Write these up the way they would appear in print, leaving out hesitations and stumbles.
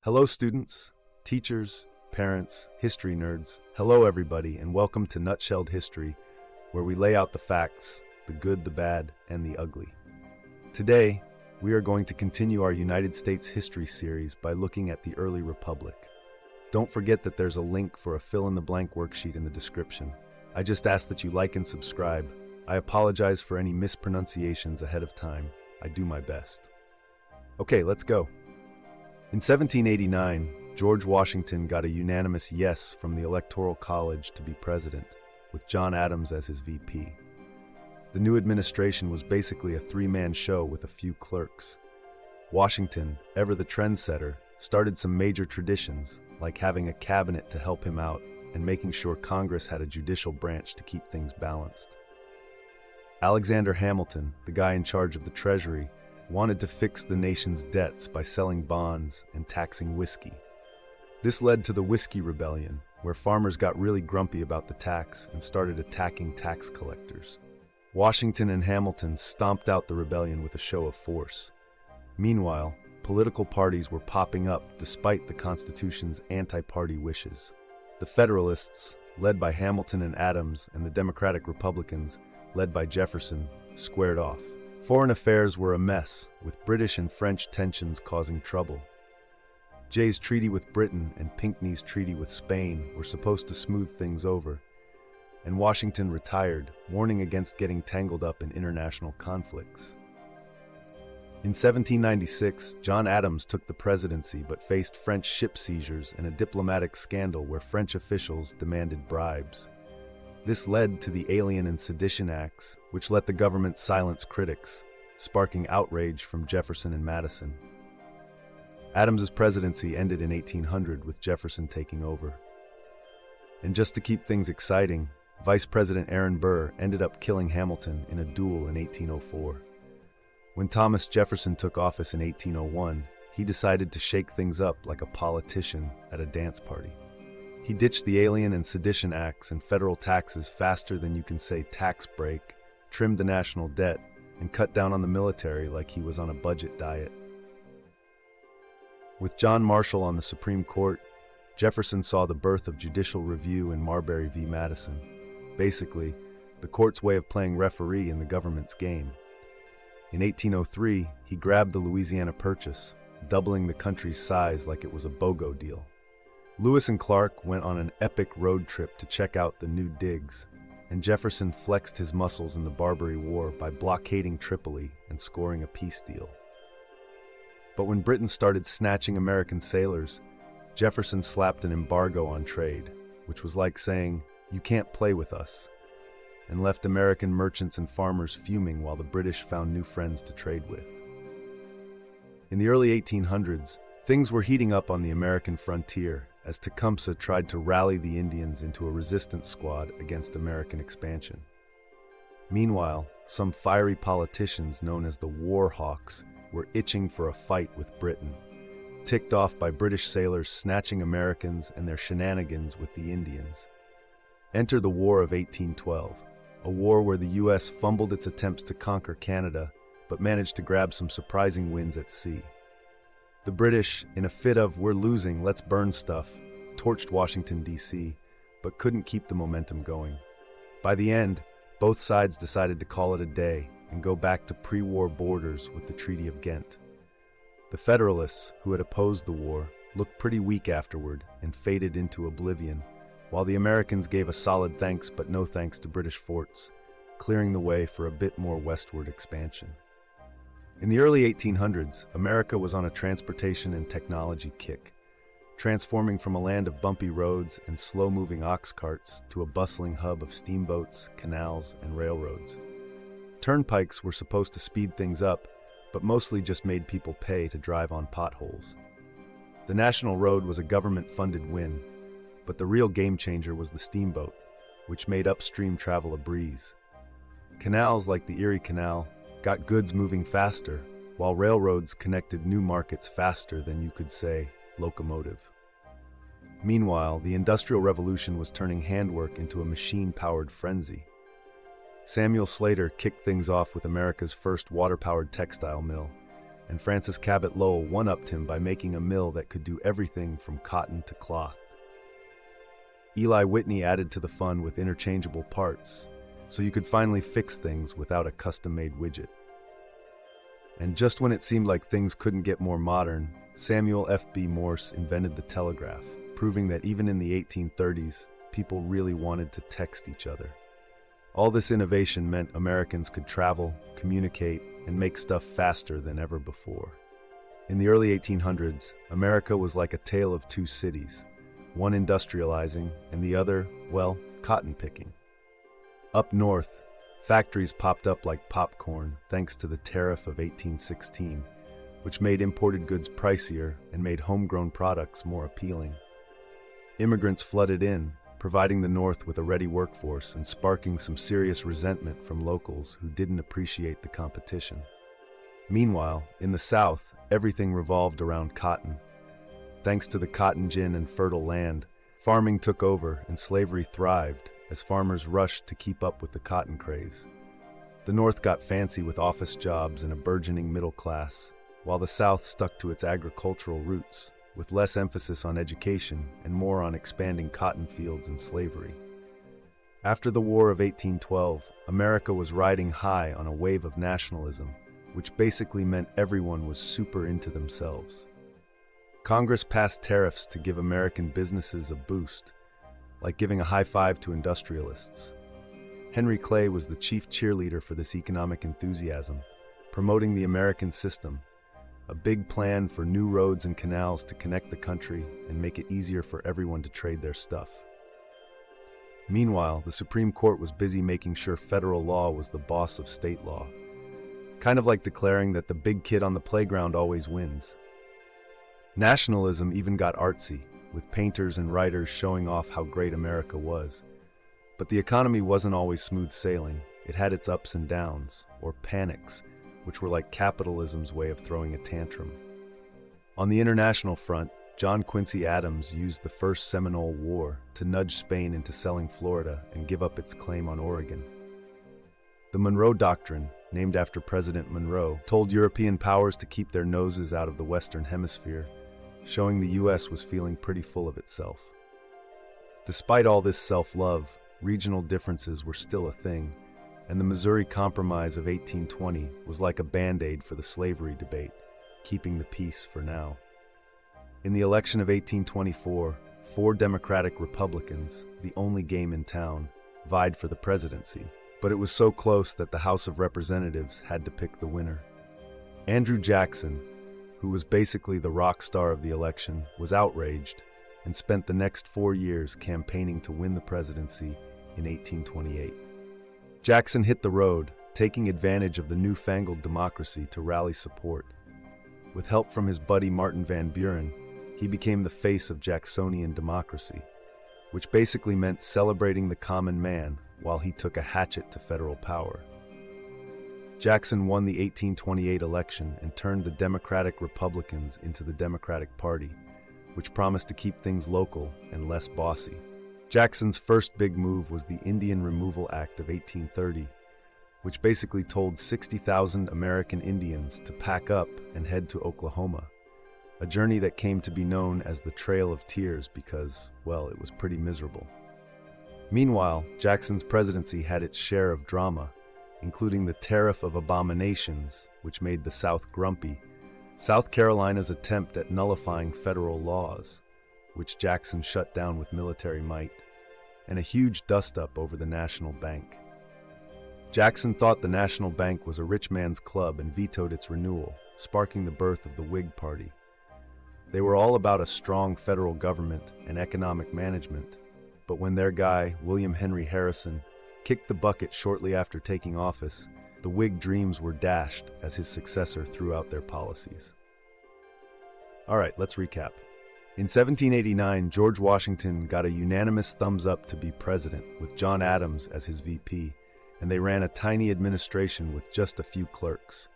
Hello, students, teachers, parents, history nerds. Hello, everybody, and welcome to Nutshelled History, where we lay out the facts, the good, the bad, and the ugly. Today, we are going to continue our United States history series by looking at the early republic. Don't forget that there's a link for a fill-in-the-blank worksheet in the description. I just ask that you like and subscribe. I apologize for any mispronunciations ahead of time. I do my best. Okay, let's go. In 1789, George Washington got a unanimous yes from the Electoral College to be president, with John Adams as his VP. The new administration was basically a three-man show with a few clerks. Washington, ever the trendsetter, started some major traditions, like having a cabinet to help him out and making sure Congress had a judicial branch to keep things balanced. Alexander Hamilton, the guy in charge of the Treasury, wanted to fix the nation's debts by selling bonds and taxing whiskey. This led to the Whiskey Rebellion, where farmers got really grumpy about the tax and started attacking tax collectors. Washington and Hamilton stomped out the rebellion with a show of force. Meanwhile, political parties were popping up despite the Constitution's anti-party wishes. The Federalists, led by Hamilton and Adams, and the Democratic Republicans, led by Jefferson, squared off. Foreign affairs were a mess, with British and French tensions causing trouble. Jay's treaty with Britain and Pinckney's treaty with Spain were supposed to smooth things over, and Washington retired, warning against getting tangled up in international conflicts. In 1796, John Adams took the presidency but faced French ship seizures and a diplomatic scandal where French officials demanded bribes. This led to the Alien and Sedition Acts, which let the government silence critics, sparking outrage from Jefferson and Madison. Adams's presidency ended in 1800 with Jefferson taking over. And just to keep things exciting, Vice President Aaron Burr ended up killing Hamilton in a duel in 1804. When Thomas Jefferson took office in 1801, he decided to shake things up like a politician at a dance party. He ditched the Alien and Sedition Acts and federal taxes faster than you can say tax break, trimmed the national debt, and cut down on the military like he was on a budget diet. With John Marshall on the Supreme Court, Jefferson saw the birth of judicial review in Marbury v. Madison. Basically, the court's way of playing referee in the government's game. In 1803, he grabbed the Louisiana Purchase, doubling the country's size like it was a BOGO deal. Lewis and Clark went on an epic road trip to check out the new digs, and Jefferson flexed his muscles in the Barbary War by blockading Tripoli and scoring a peace deal. But when Britain started snatching American sailors, Jefferson slapped an embargo on trade, which was like saying, "You can't play with us," and left American merchants and farmers fuming while the British found new friends to trade with. In the early 1800s, things were heating up on the American frontier as Tecumseh tried to rally the Indians into a resistance squad against American expansion. Meanwhile, some fiery politicians known as the War Hawks were itching for a fight with Britain, ticked off by British sailors snatching Americans and their shenanigans with the Indians. Enter the War of 1812, a war where the U.S. fumbled its attempts to conquer Canada, but managed to grab some surprising wins at sea. The British, in a fit of "we're losing, let's burn stuff," torched Washington, D.C., but couldn't keep the momentum going. By the end, both sides decided to call it a day and go back to pre-war borders with the Treaty of Ghent. The Federalists, who had opposed the war, looked pretty weak afterward and faded into oblivion, while the Americans gave a solid thanks but no thanks to British forts, clearing the way for a bit more westward expansion. In the early 1800s, America was on a transportation and technology kick, transforming from a land of bumpy roads and slow-moving ox carts to a bustling hub of steamboats, canals, and railroads. Turnpikes were supposed to speed things up, but mostly just made people pay to drive on potholes. The national road was a government-funded win, but the real game-changer was the steamboat, which made upstream travel a breeze. Canals like the Erie Canal got goods moving faster, while railroads connected new markets faster than you could say locomotive. Meanwhile, the Industrial Revolution was turning handwork into a machine-powered frenzy. Samuel Slater kicked things off with America's first water-powered textile mill, and Francis Cabot Lowell one-upped him by making a mill that could do everything from cotton to cloth. Eli Whitney added to the fun with interchangeable parts, so you could finally fix things without a custom-made widget. And just when it seemed like things couldn't get more modern, Samuel F.B. Morse invented the telegraph, proving that even in the 1830s, people really wanted to text each other. All this innovation meant Americans could travel, communicate, and make stuff faster than ever before. In the early 1800s, America was like a tale of two cities, one industrializing and the other, well, cotton picking. Up north, factories popped up like popcorn thanks to the Tariff of 1816, which made imported goods pricier and made homegrown products more appealing. Immigrants flooded in, providing the North with a ready workforce and sparking some serious resentment from locals who didn't appreciate the competition. Meanwhile, in the South, everything revolved around cotton. Thanks to the cotton gin and fertile land, farming took over and slavery thrived as farmers rushed to keep up with the cotton craze. The North got fancy with office jobs and a burgeoning middle class, while the South stuck to its agricultural roots, with less emphasis on education and more on expanding cotton fields and slavery. After the War of 1812, America was riding high on a wave of nationalism, which basically meant everyone was super into themselves. Congress passed tariffs to give American businesses a boost, like giving a high five to industrialists. Henry Clay was the chief cheerleader for this economic enthusiasm, promoting the American system, a big plan for new roads and canals to connect the country and make it easier for everyone to trade their stuff. Meanwhile, the Supreme Court was busy making sure federal law was the boss of state law, kind of like declaring that the big kid on the playground always wins. Nationalism even got artsy, with painters and writers showing off how great America was. But the economy wasn't always smooth sailing. It had its ups and downs, or panics, which were like capitalism's way of throwing a tantrum. On the international front, John Quincy Adams used the First Seminole War to nudge Spain into selling Florida and give up its claim on Oregon. The Monroe Doctrine, named after President Monroe, told European powers to keep their noses out of the Western Hemisphere, showing the U.S. was feeling pretty full of itself. Despite all this self-love, regional differences were still a thing, and the Missouri Compromise of 1820 was like a band-aid for the slavery debate, keeping the peace for now. In the election of 1824, 4 Democratic Republicans, the only game in town, vied for the presidency, but it was so close that the House of Representatives had to pick the winner. Andrew Jackson, who was basically the rock star of the election, was outraged and spent the next 4 years campaigning to win the presidency in 1828. Jackson hit the road, taking advantage of the newfangled democracy to rally support. With help from his buddy Martin Van Buren, he became the face of Jacksonian democracy, which basically meant celebrating the common man while he took a hatchet to federal power. Jackson won the 1828 election and turned the Democratic Republicans into the Democratic Party, which promised to keep things local and less bossy. Jackson's first big move was the Indian Removal Act of 1830, which basically told 60,000 American Indians to pack up and head to Oklahoma, a journey that came to be known as the Trail of Tears because, well, it was pretty miserable. Meanwhile, Jackson's presidency had its share of drama, including the Tariff of Abominations, which made the South grumpy, South Carolina's attempt at nullifying federal laws, which Jackson shut down with military might, and a huge dust-up over the National Bank. Jackson thought the National Bank was a rich man's club and vetoed its renewal, sparking the birth of the Whig Party. They were all about a strong federal government and economic management, but when their guy, William Henry Harrison, kicked the bucket shortly after taking office, the Whig dreams were dashed as his successor threw out their policies. All right, let's recap. In 1789, George Washington got a unanimous thumbs up to be president, with John Adams as his VP, and they ran a tiny administration with just a few clerks.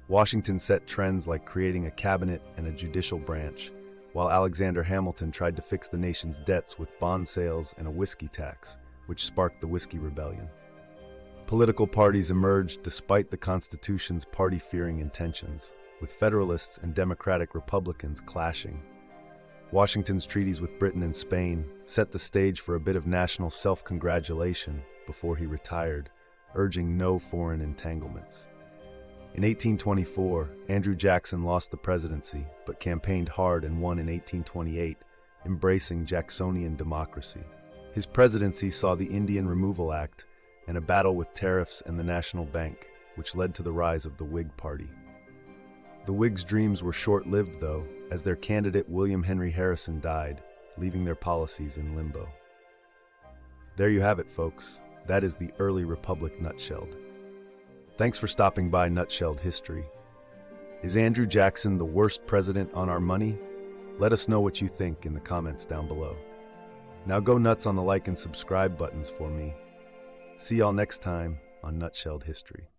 Washington set trends like creating a cabinet and a judicial branch, while Alexander Hamilton tried to fix the nation's debts with bond sales and a whiskey tax, which sparked the Whiskey Rebellion. Political parties emerged despite the Constitution's party-fearing intentions. with Federalists and Democratic Republicans clashing. Washington's treaties with Britain and Spain set the stage for a bit of national self-congratulation before he retired, urging no foreign entanglements. In 1824, Andrew Jackson lost the presidency, but campaigned hard and won in 1828, embracing Jacksonian democracy. His presidency saw the Indian Removal Act and a battle with tariffs and the National Bank, which led to the rise of the Whig Party. The Whigs' dreams were short-lived, though, as their candidate William Henry Harrison died, leaving their policies in limbo. There you have it, folks. That is the early republic nutshelled. Thanks for stopping by Nutshelled History. Is Andrew Jackson the worst president on our money? Let us know what you think in the comments down below. Now go nuts on the like and subscribe buttons for me. See y'all next time on Nutshelled History.